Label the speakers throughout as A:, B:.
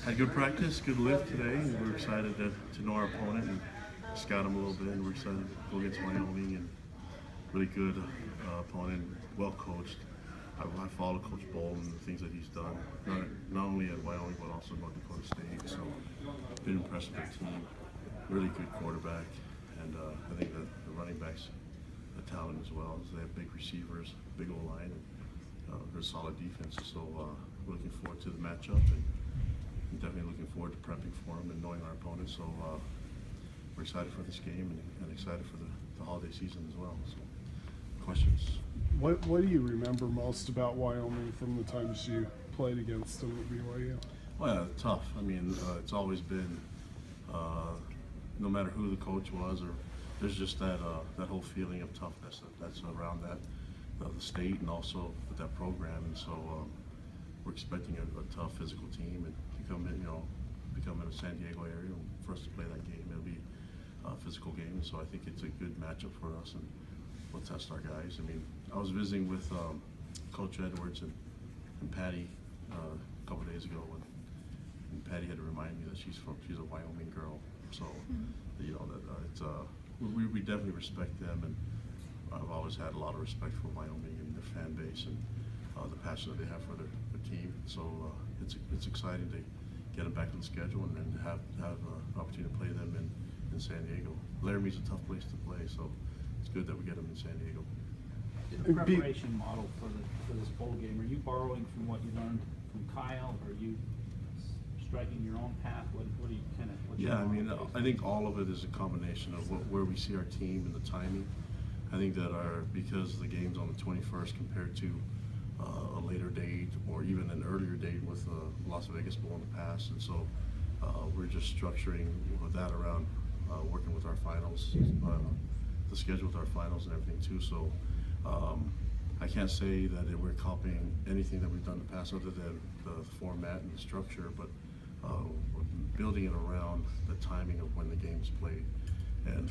A: Had good practice, good lift today. We're excited to know our opponent and scout them a little bit. And we're excited to go against Wyoming and really good opponent, well coached. I follow Coach Bowl and the things that he's done, not only at Wyoming but also North Dakota State. So been impressed with the team. Really good quarterback, and I think that the running backs a talent as well. So they have big receivers, big O line, and they're solid defense. So we're looking forward to the matchup, and definitely looking forward to prepping for them and knowing our opponent. So we're excited for this game and excited for the holiday season as well. So questions?
B: What do you remember most about Wyoming from the times you played against them at BYU?
A: Well, yeah, tough. I mean, it's always been, no matter who the coach was, or there's just that whole feeling of toughness that's around that the state and also with that program. And so we're expecting a tough physical team and become in the San Diego area for us to play that game. It'll be a physical game, so I think it's a good matchup for us, and we'll test our guys. I mean, I was visiting with Coach Edwards and Patty a couple days ago, and Patty had to remind me that she's a Wyoming girl. So you know that we definitely respect them, and I've always had a lot of respect for Wyoming and their fan base and the passion that they have for their team. So it's exciting to get them back on the schedule and then have an opportunity to play them in San Diego. Laramie's a tough place to play, so it's good that we get them in San Diego.
C: The preparation model for this bowl game, are you borrowing from what you learned from Kyle? Or are you striking your own path? What do you kind of?
A: Yeah, I mean, I think all of it is a combination of where we see our team and the timing. I think that because the game's on the 21st compared to a later date or even an earlier date with the Las Vegas Bowl in the past, and so we're just structuring that around working with our finals, the schedule with our finals and everything too. So I can't say that we're copying anything that we've done in the past other than the format and the structure, but we're building it around the timing of when the game's played. And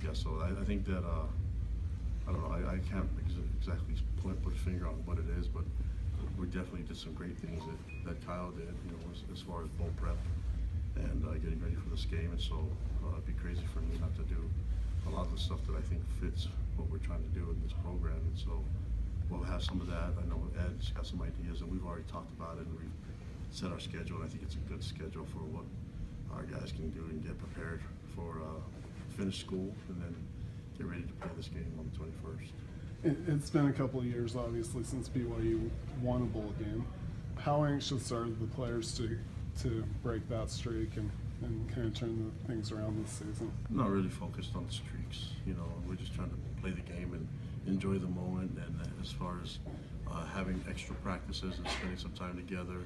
A: yeah, so I think that I don't know, I can't exactly put a finger on what it is, but we definitely did some great things that Kyle did, as far as bowl prep and getting ready for this game. And so it'd be crazy for me not to do a lot of the stuff that I think fits what we're trying to do in this program. And so we'll have some of that. I know Ed's got some ideas, and we've already talked about it, and we've set our schedule, and I think it's a good schedule for what our guys can do and get prepared for finish school and then get ready to play this game on the 21st.
B: It's been a couple of years, obviously, since BYU won a bowl game. How anxious are the players to break that streak and kind of turn the things around this season?
A: I'm not really focused on the streaks. We're just trying to play the game and enjoy the moment. And as far as having extra practices and spending some time together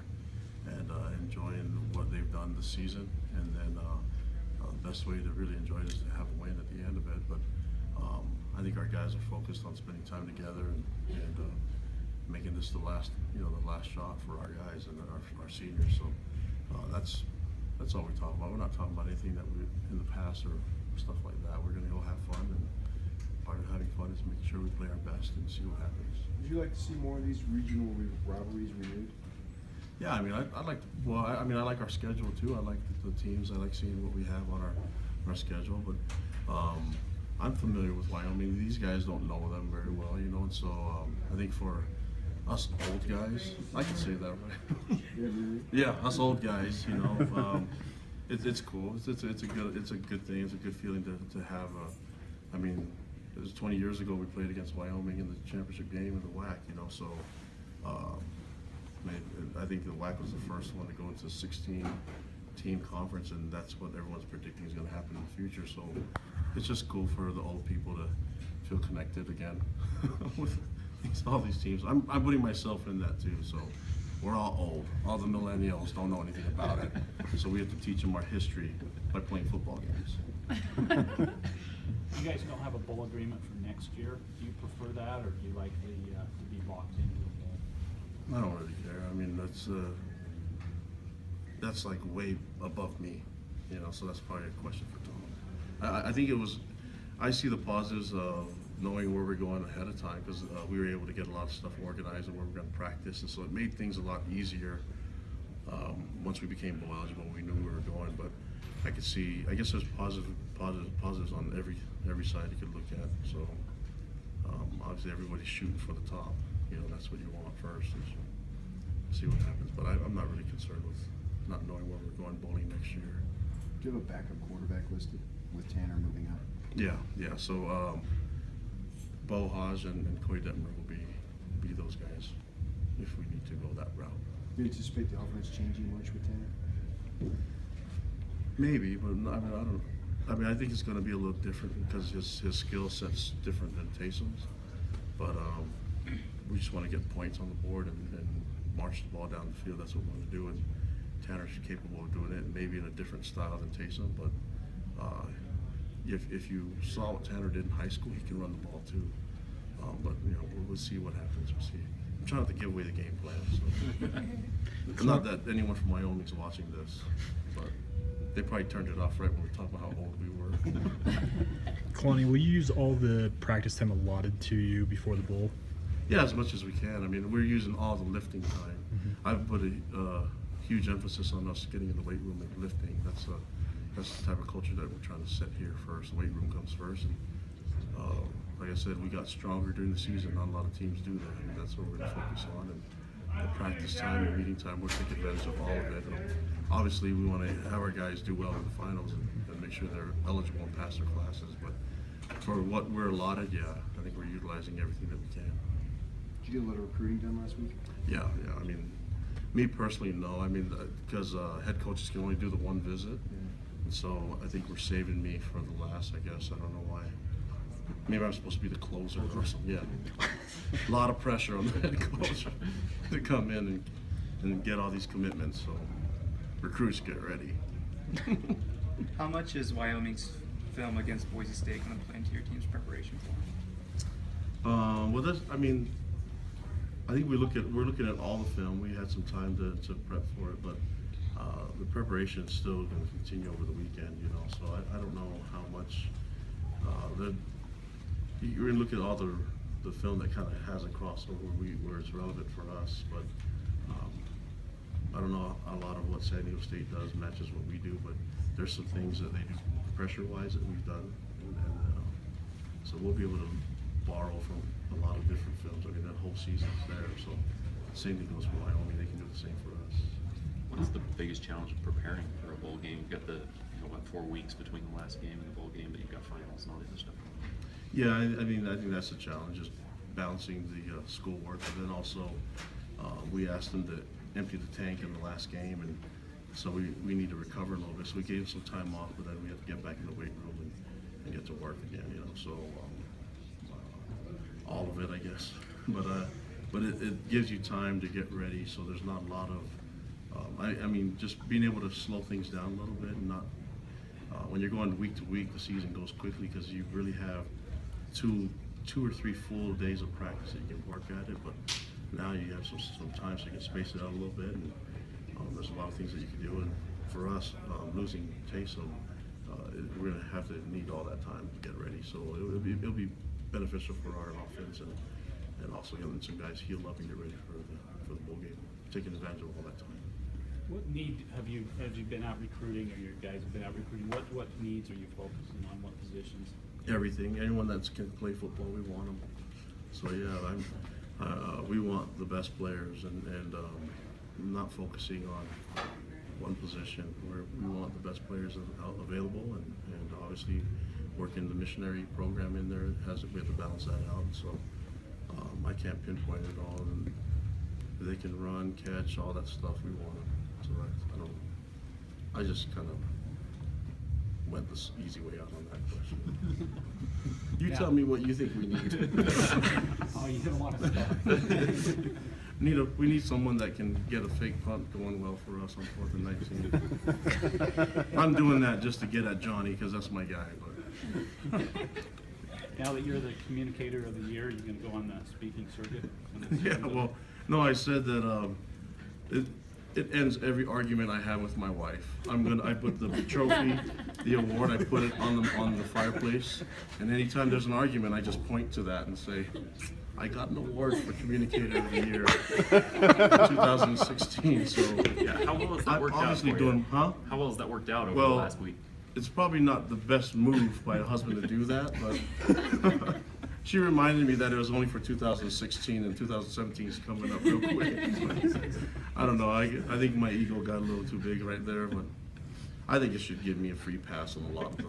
A: and enjoying what they've done this season, and then the best way to really enjoy it is to have a win at the end of it. But I think our guys are focused on spending time together and making this the last shot for our guys and our seniors. So that's all we're talking about. We're not talking about anything that we in the past or stuff like that. We're going to go have fun, and part of having fun is making sure we play our best and see what happens.
D: Would you like to see more of these regional rivalries renewed?
A: Yeah, I mean, I like. Well, I mean, I like our schedule too. I like the teams. I like seeing what we have on our schedule. But I'm familiar with Wyoming. These guys don't know them very well, and so I think for us old guys, I can say that, right? Yeah, us old guys, it's cool. It's a good thing. It's a good feeling to have. I mean, it was 20 years ago we played against Wyoming in the championship game of the WAC, so. I think the WAC was the first one to go into a 16-team conference, and that's what everyone's predicting is going to happen in the future. So it's just cool for the old people to feel connected again with all these teams. I'm putting myself in that too. So we're all old. All the millennials don't know anything about it. So we have to teach them our history by playing football games.
C: You guys don't have a bowl agreement for next year. Do you prefer that, or do you like to be locked into a bowl?
A: I don't really care. I mean, that's like way above me, so that's probably a question for Tom. I think I see the positives of knowing where we're going ahead of time, because we were able to get a lot of stuff organized and where we're going to practice, and so it made things a lot easier once we became bowl eligible, we knew we were going, but I could see, I guess there's positives on every side you could look at. So obviously everybody's shooting for the top. You know, that's what you want first. Is see what happens. But I'm not really concerned with not knowing where we're going bowling next year.
D: Do you have a backup quarterback listed with Tanner moving up?
A: Yeah. So Bo Hodge and Corey Detmer will be those guys if we need to go that route.
D: Do you anticipate the offense changing much with Tanner?
A: Maybe, but I mean, I think it's going to be a little different because his skill set's different than Taysom's. But we just want to get points on the board and march the ball down the field. That's what we want to do. And Tanner's capable of doing it, maybe in a different style than Taysom. But if you saw what Tanner did in high school, he can run the ball too. But you know, we'll see what happens. We'll see. I'm trying not to give away the game plan. So. Not that anyone from Wyoming is watching this, but they probably turned it off right when we were talking about how old we were.
E: Kalani, will you use all the practice time allotted to you before the bowl?
A: Yeah, as much as we can. I mean, we're using all the lifting time.
E: Mm-hmm.
A: I've put a huge emphasis on us getting in the weight room and lifting. That's the type of culture that we're trying to set here first. The weight room comes first. And like I said, we got stronger during the season. Not a lot of teams do that. And that's what we're going to focus on. And the practice time and meeting time, we'll take advantage of all of it. And obviously, we want to have our guys do well in the finals and make sure they're eligible and pass their classes. But for what we're allotted, yeah, I think we're utilizing everything that we can.
D: Did you get a lot of recruiting done last week?
A: Yeah. I mean, me personally, no. I mean, because head coaches can only do the one visit.
D: Yeah.
A: And so I think we're saving me for the last, I guess. I don't know why. Maybe I'm supposed to be the closer or something. Yeah. A lot of pressure on the head coach to come in and get all these commitments. So recruits, get ready.
F: How much is Wyoming's film against Boise State going to play into your team's preparation for?
A: Well, I mean, I think we're looking at all the film. We had some time to prep for it, but the preparation is still going to continue over the weekend. You know, so I don't know how much you're going to look at all the film that kind of has a crossover where it's relevant for us, but I don't know a lot of what San Diego State does matches what we do, but there's some things that they do pressure-wise that we've done, and so we'll be able to borrow from a lot of different films. I mean, that whole season's there, so same thing goes for Wyoming. They can do the same for us.
G: What's the biggest challenge of preparing for a bowl game? You've got 4 weeks between the last game and the bowl game, but you've got finals and all the other stuff.
A: Yeah, I mean, I think that's the challenge, is balancing the schoolwork, and then also we asked them to empty the tank in the last game, and so we need to recover a little bit. So we gave some time off, but then we have to get back in the weight room and get to work again. You know, so all of it, I guess. But it gives you time to get ready, so there's not a lot of. I mean, just being able to slow things down a little bit, and not when you're going week to week, the season goes quickly because you really have two or three full days of practice that you can work at it. But now you have some time so you can space it out a little bit, and there's a lot of things that you can do. And for us, losing Taysom, we're going to have to need all that time to get ready. So it'll be beneficial for our offense and also getting some guys healed up and get ready for the bowl game, taking advantage of all that time.
C: What need have you been out recruiting, or your guys have been out recruiting? What needs are you focusing on? What positions?
A: Everything. Anyone that can play football, we want them. So yeah, we want the best players, and not focusing on one position. We want the best players available, and obviously working the missionary program in there we have to balance that out. So I can't pinpoint it all. And they can run, catch, all that stuff. We want them. So I just kind of went this easy way out on that question. You tell me what you think we need.
C: Oh, you didn't want to start.
A: We need someone that can get a fake punt going well for us on 4th and 19. I'm doing that just to get at Johnny because that's my guy. But
C: Now that you're the communicator of the year, you're going to go on the speaking circuit?
A: yeah, well, no, I said that it ends every argument I have with my wife. I put the trophy, the award, I put it on the fireplace, and anytime there's an argument, I just point to that and say, I got an award for Communicator of the Year in 2016. So
G: Yeah, how well has that
A: I'm
G: worked out
A: obviously
G: for
A: doing,
G: you?
A: huh?
G: How well has that worked out over
A: Well,
G: the last week?
A: It's probably not the best move by a husband to do that, but she reminded me that it was only for 2016 and 2017 is coming up real quick. I don't know. I think my ego got a little too big right there, but I think it should give me a free pass on a lot of the